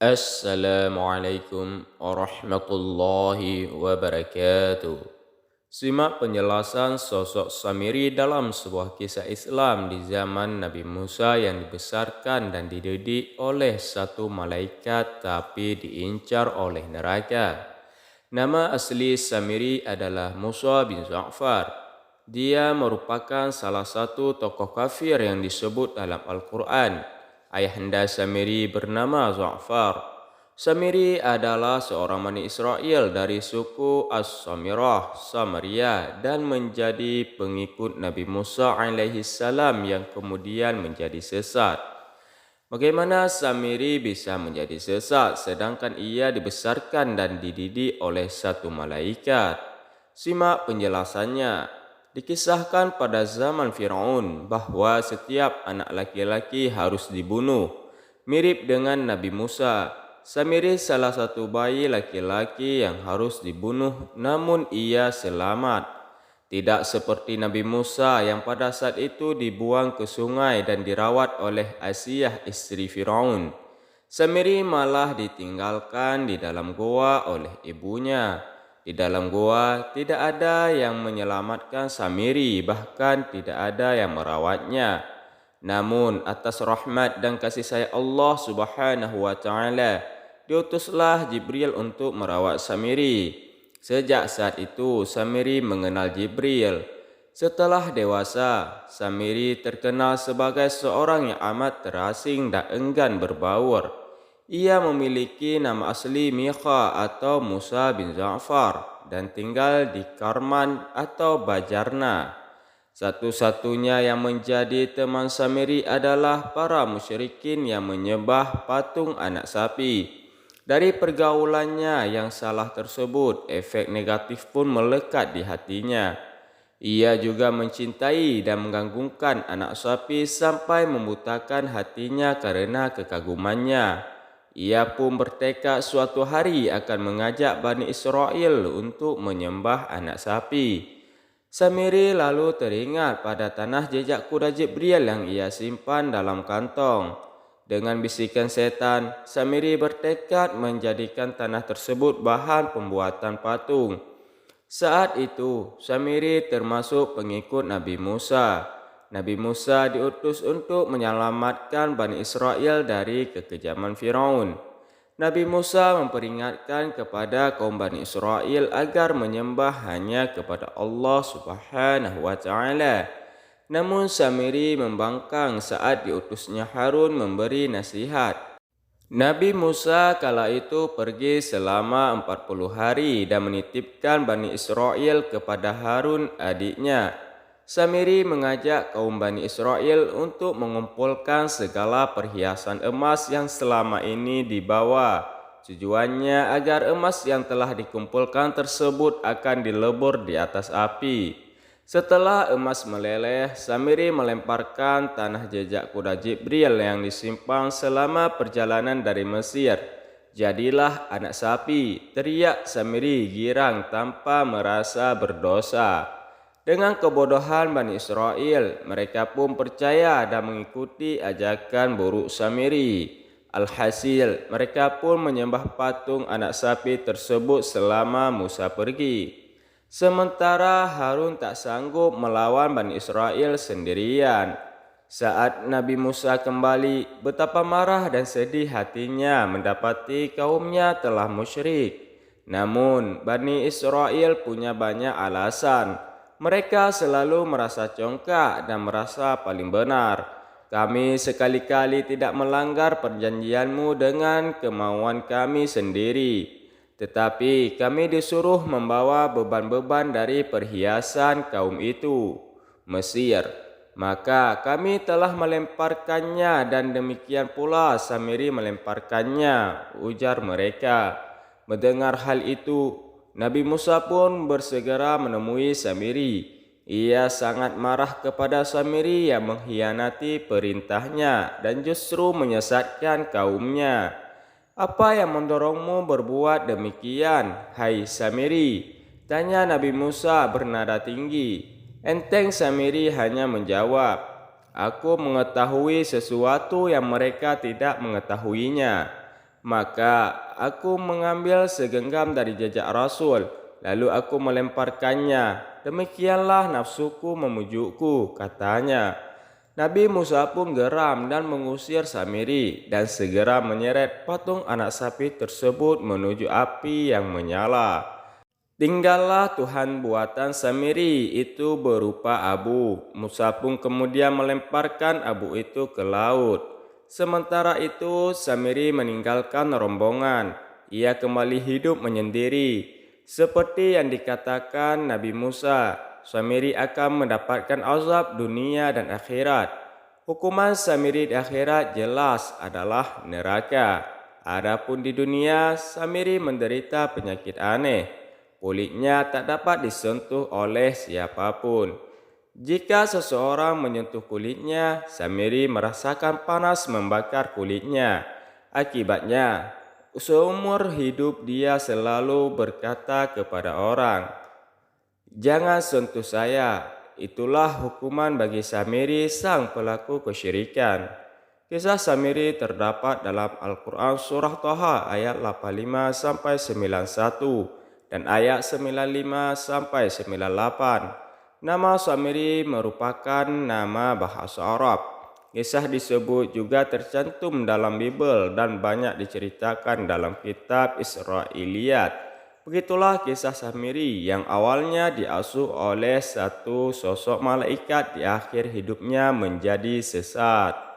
Assalamualaikum warahmatullahi wabarakatuh. Simak penjelasan sosok Samiri dalam sebuah kisah Islam di zaman Nabi Musa yang dibesarkan dan dididik oleh satu malaikat tapi diincar oleh neraka. Nama asli Samiri adalah Musa bin Ja'far. Dia merupakan salah satu tokoh kafir yang disebut dalam Al-Quran. Ayahanda Samiri bernama Ja'far. Samiri adalah seorang Bani Israel dari suku As-Samirah, Samaria, dan menjadi pengikut Nabi Musa alaihi salam yang kemudian menjadi sesat. Bagaimana Samiri bisa menjadi sesat sedangkan ia dibesarkan dan dididik oleh satu malaikat? Simak penjelasannya. Dikisahkan pada zaman Firaun bahwa setiap anak laki-laki harus dibunuh. Mirip dengan Nabi Musa, Samiri salah satu bayi laki-laki yang harus dibunuh namun ia selamat. Tidak seperti Nabi Musa yang pada saat itu dibuang ke sungai dan dirawat oleh Asiyah istri Firaun. Samiri malah ditinggalkan di dalam goa oleh ibunya. Di dalam goa tidak ada yang menyelamatkan Samiri, bahkan tidak ada yang merawatnya. Namun atas rahmat dan kasih sayang Allah Subhanahu wa taala, diutuslah Jibril untuk merawat Samiri. Sejak saat itu, Samiri mengenal Jibril. Setelah dewasa, Samiri terkenal sebagai seorang yang amat terasing dan enggan berbaur. Ia memiliki nama asli Mikha atau Musa bin Ja'far dan tinggal di Karman atau Bajarna. Satu-satunya yang menjadi teman Samiri adalah para musyrikin yang menyembah patung anak sapi. Dari pergaulannya yang salah tersebut, efek negatif pun melekat di hatinya. Ia juga mencintai dan menggantungkan anak sapi sampai membutakan hatinya karena kekagumannya. Ia pun bertekad suatu hari akan mengajak Bani Israel untuk menyembah anak sapi. Samiri lalu teringat pada tanah jejak kuda Jibril yang ia simpan dalam kantong. Dengan bisikan setan, Samiri bertekad menjadikan tanah tersebut bahan pembuatan patung. Saat itu, Samiri termasuk pengikut Nabi Musa. Nabi Musa diutus untuk menyelamatkan Bani Israel dari kekejaman Firaun. Nabi Musa memperingatkan kepada kaum Bani Israel agar menyembah hanya kepada Allah Subhanahu wa taala. Namun Samiri membangkang saat diutusnya Harun memberi nasihat. Nabi Musa kala itu pergi selama 40 hari dan menitipkan Bani Israel kepada Harun adiknya. Samiri mengajak kaum Bani Israel untuk mengumpulkan segala perhiasan emas yang selama ini dibawa. Tujuannya agar emas yang telah dikumpulkan tersebut akan dilebur di atas api. Setelah emas meleleh, Samiri melemparkan tanah jejak kuda Jibril yang disimpan selama perjalanan dari Mesir. Jadilah anak sapi, teriak Samiri girang tanpa merasa berdosa. Dengan kebodohan Bani Israel, mereka pun percaya dan mengikuti ajakan buruk Samiri. Alhasil, mereka pun menyembah patung anak sapi tersebut selama Musa pergi. Sementara Harun tak sanggup melawan Bani Israel sendirian. Saat Nabi Musa kembali, betapa marah dan sedih hatinya mendapati kaumnya telah musyrik. Namun Bani Israel punya banyak alasan. Mereka selalu merasa congkak dan merasa paling benar. Kami sekali-kali tidak melanggar perjanjianmu dengan kemauan kami sendiri. Tetapi kami disuruh membawa beban-beban dari perhiasan kaum itu, Mesir. Maka kami telah melemparkannya dan demikian pula Samiri melemparkannya, ujar mereka. Mendengar hal itu, Nabi Musa pun bersegera menemui Samiri. Ia sangat marah kepada Samiri yang mengkhianati perintahnya dan justru menyesatkan kaumnya. Apa yang mendorongmu berbuat demikian, hai Samiri? Tanya Nabi Musa bernada tinggi. Enteng Samiri hanya menjawab, aku mengetahui sesuatu yang mereka tidak mengetahuinya. Maka aku mengambil segenggam dari jejak Rasul, lalu aku melemparkannya. Demikianlah nafsuku memujukku, katanya. Nabi Musa pun geram dan mengusir Samiri dan segera menyeret patung anak sapi tersebut menuju api yang menyala. Tinggallah Tuhan buatan Samiri itu berupa abu. Musa pun kemudian melemparkan abu itu ke laut. Sementara itu Samiri meninggalkan rombongan. Ia kembali hidup menyendiri. Seperti yang dikatakan Nabi Musa, Samiri akan mendapatkan azab dunia dan akhirat. Hukuman Samiri di akhirat jelas adalah neraka. Adapun di dunia, Samiri menderita penyakit aneh. Kulitnya tak dapat disentuh oleh siapapun. Jika seseorang menyentuh kulitnya, Samiri merasakan panas membakar kulitnya. Akibatnya, seumur hidup dia selalu berkata kepada orang, "Jangan sentuh saya." Itulah hukuman bagi Samiri sang pelaku kesyirikan. Kisah Samiri terdapat dalam Al-Quran Surah Thaha ayat 85-91 dan ayat 95-98. Nama Samiri merupakan nama bahasa Arab. Kisah disebut juga tercantum dalam Bible dan banyak diceritakan dalam kitab Israiliyat. Begitulah kisah Samiri yang awalnya diasuh oleh satu sosok malaikat di akhir hidupnya menjadi sesat.